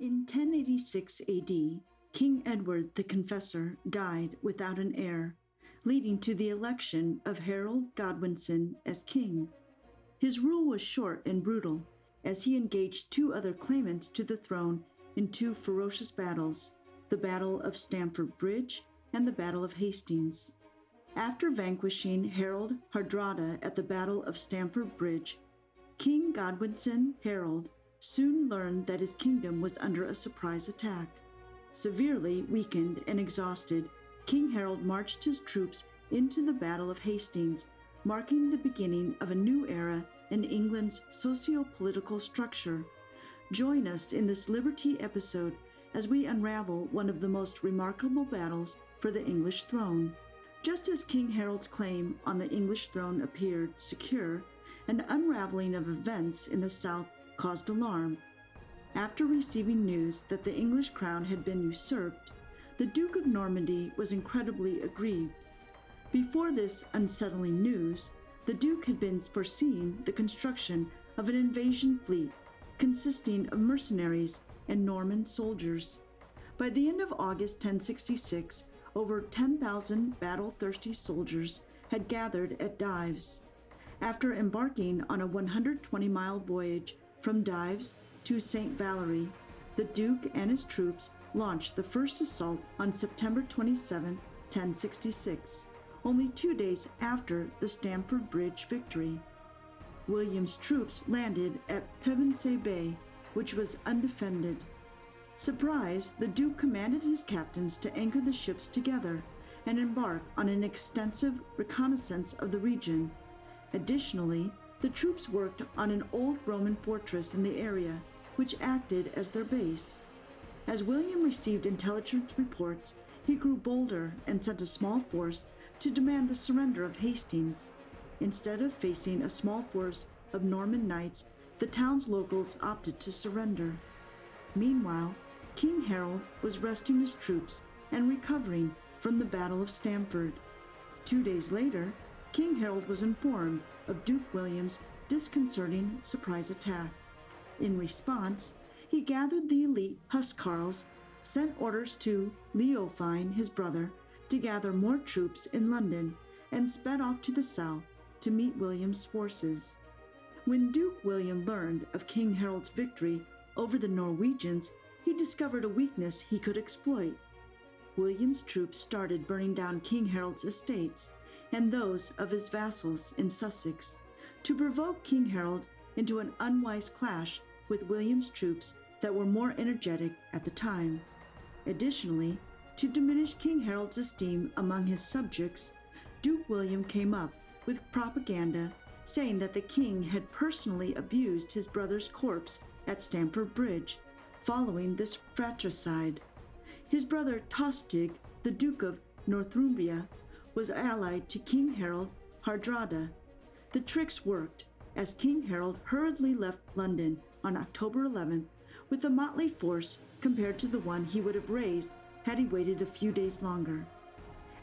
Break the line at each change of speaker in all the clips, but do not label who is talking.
In 1086 AD, King Edward the Confessor died without an heir, leading to the election of Harold Godwinson as king. His rule was short and brutal, as he engaged two other claimants to the throne in two ferocious battles, the Battle of Stamford Bridge and the Battle of Hastings. After vanquishing Harold Hardrada at the Battle of Stamford Bridge, King Godwinson Harold soon learned that his kingdom was under a surprise attack. Severely weakened and exhausted, King Harold marched his troops into the Battle of Hastings, marking the beginning of a new era in England's socio-political structure. Join us in this Liber-Tea episode as we unravel one of the most remarkable battles for the English throne. Just as King Harold's claim on the English throne appeared secure, an unraveling of events in the south caused alarm. After receiving news that the English crown had been usurped, the Duke of Normandy was incredibly aggrieved. Before this unsettling news, the Duke had been foreseeing the construction of an invasion fleet consisting of mercenaries and Norman soldiers. By the end of August 1066, over 10,000 battle-thirsty soldiers had gathered at Dives. After embarking on a 120-mile voyage from Dives to St. Valery, the Duke and his troops launched the first assault on September 27, 1066, only 2 days after the Stamford Bridge victory. William's troops landed at Pevensey Bay, which was undefended. Surprised, the Duke commanded his captains to anchor the ships together and embark on an extensive reconnaissance of the region. Additionally, the troops worked on an old Roman fortress in the area, which acted as their base. As William received intelligence reports, he grew bolder and sent a small force to demand the surrender of Hastings. Instead of facing a small force of Norman knights, the town's locals opted to surrender. Meanwhile, King Harold was resting his troops and recovering from the Battle of Stamford. 2 days later, King Harold was informed of Duke William's disconcerting surprise attack. In response, he gathered the elite huscarls, sent orders to Leofwine, his brother, to gather more troops in London, and sped off to the south to meet William's forces. When Duke William learned of King Harold's victory over the Norwegians, he discovered a weakness he could exploit. William's troops started burning down King Harold's estates and those of his vassals in Sussex, to provoke King Harold into an unwise clash with William's troops that were more energetic at the time. Additionally, to diminish King Harold's esteem among his subjects, Duke William came up with propaganda saying that the king had personally abused his brother's corpse at Stamford Bridge following this fratricide. His brother Tostig, the Duke of Northumbria, was allied to King Harold Hardrada. The tricks worked, as King Harold hurriedly left London on October 11th with a motley force compared to the one he would have raised had he waited a few days longer.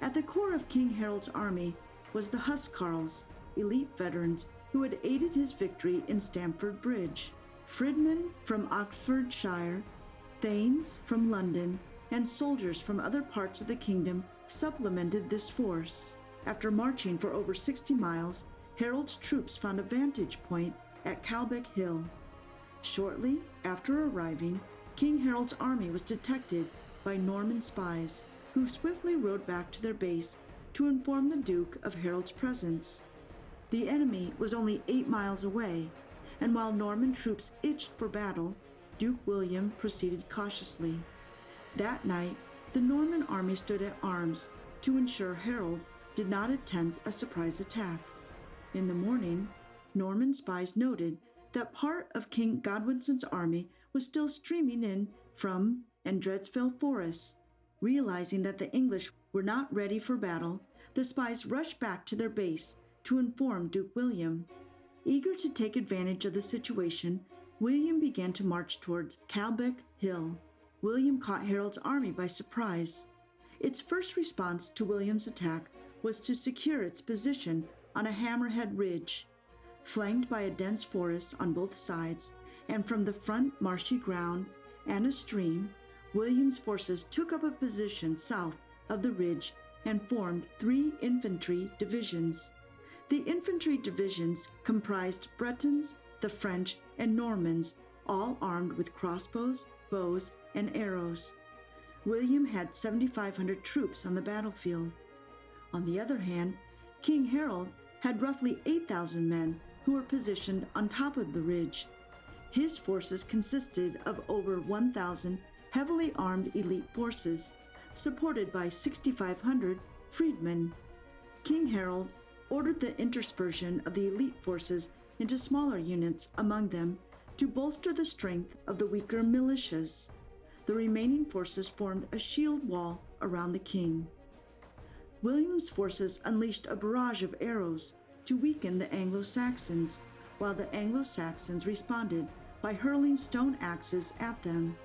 At the core of King Harold's army was the huscarls, elite veterans who had aided his victory in Stamford Bridge. Freedmen from Oxfordshire, thanes from London, and soldiers from other parts of the kingdom supplemented this force. After marching for over 60 miles, Harold's troops found a vantage point at Calbeck Hill. Shortly after arriving, King Harold's army was detected by Norman spies, who swiftly rode back to their base to inform the Duke of Harold's presence. The enemy was only 8 miles away, and while Norman troops itched for battle, Duke William proceeded cautiously. That night, the Norman army stood at arms to ensure Harold did not attempt a surprise attack. In the morning, Norman spies noted that part of King Godwinson's army was still streaming in from Andredsfell Forest. Realizing that the English were not ready for battle, the spies rushed back to their base to inform Duke William. Eager to take advantage of the situation, William began to march towards Calbeck Hill. William caught Harold's army by surprise. Its first response to William's attack was to secure its position on a hammerhead ridge. Flanked by a dense forest on both sides, and from the front marshy ground and a stream, William's forces took up a position south of the ridge and formed 3 infantry divisions. The infantry divisions comprised Bretons, the French, and Normans, all armed with crossbows, bows, and arrows. William had 7,500 troops on the battlefield. On the other hand, King Harold had roughly 8,000 men who were positioned on top of the ridge. His forces consisted of over 1,000 heavily armed elite forces, supported by 6,500 freedmen. King Harold ordered the interspersion of the elite forces into smaller units among them to bolster the strength of the weaker militias. The remaining forces formed a shield wall around the king. William's forces unleashed a barrage of arrows to weaken the Anglo-Saxons, while the Anglo-Saxons responded by hurling stone axes at them.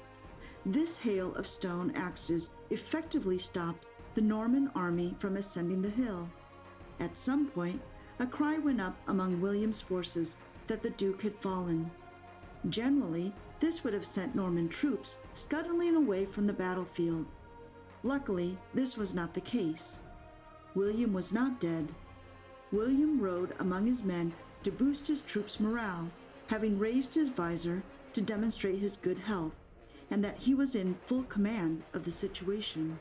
This hail of stone axes effectively stopped the Norman army from ascending the hill. At some point, a cry went up among William's forces that the Duke had fallen. Generally, this would have sent Norman troops scuttling away from the battlefield. Luckily, this was not the case. William was not dead. William rode among his men to boost his troops' morale, having raised his visor to demonstrate his good health and that he was in full command of the situation.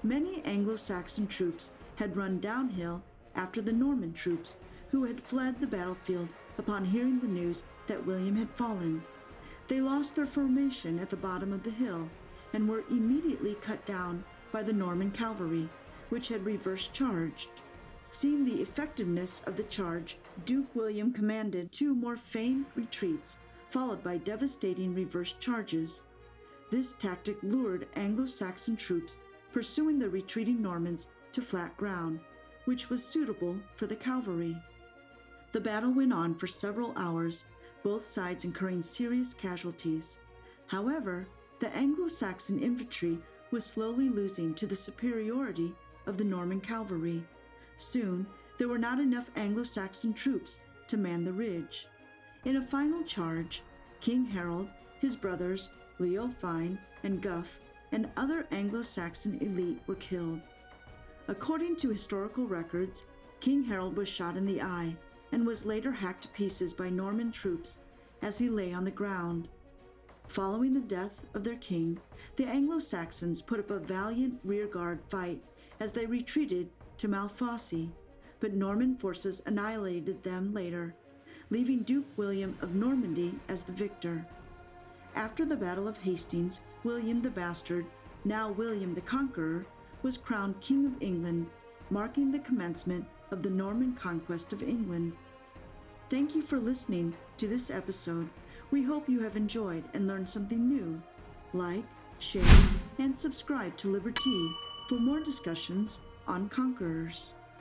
Many Anglo-Saxon troops had run downhill after the Norman troops, who had fled the battlefield upon hearing the news that William had fallen. They lost their formation at the bottom of the hill and were immediately cut down by the Norman cavalry, which had reverse charged. Seeing the effectiveness of the charge, Duke William commanded 2 more feigned retreats, followed by devastating reverse charges. This tactic lured Anglo-Saxon troops pursuing the retreating Normans to flat ground, which was suitable for the cavalry. The battle went on for several hours, both sides incurring serious casualties. However, the Anglo-Saxon infantry was slowly losing to the superiority of the Norman cavalry. Soon, there were not enough Anglo-Saxon troops to man the ridge. In a final charge, King Harold, his brothers Leofwine and Guff, and other Anglo-Saxon elite were killed. According to historical records, King Harold was shot in the eye and was later hacked to pieces by Norman troops as he lay on the ground. Following the death of their king, the Anglo-Saxons put up a valiant rearguard fight as they retreated to Malfosse, but Norman forces annihilated them later, leaving Duke William of Normandy as the victor. After the Battle of Hastings, William the Bastard, now William the Conqueror, was crowned King of England, marking the commencement of the Norman Conquest of England. Thank you for listening to this episode. We hope you have enjoyed and learned something new. Like, share, and subscribe to Liber-Tea for more discussions on conquerors.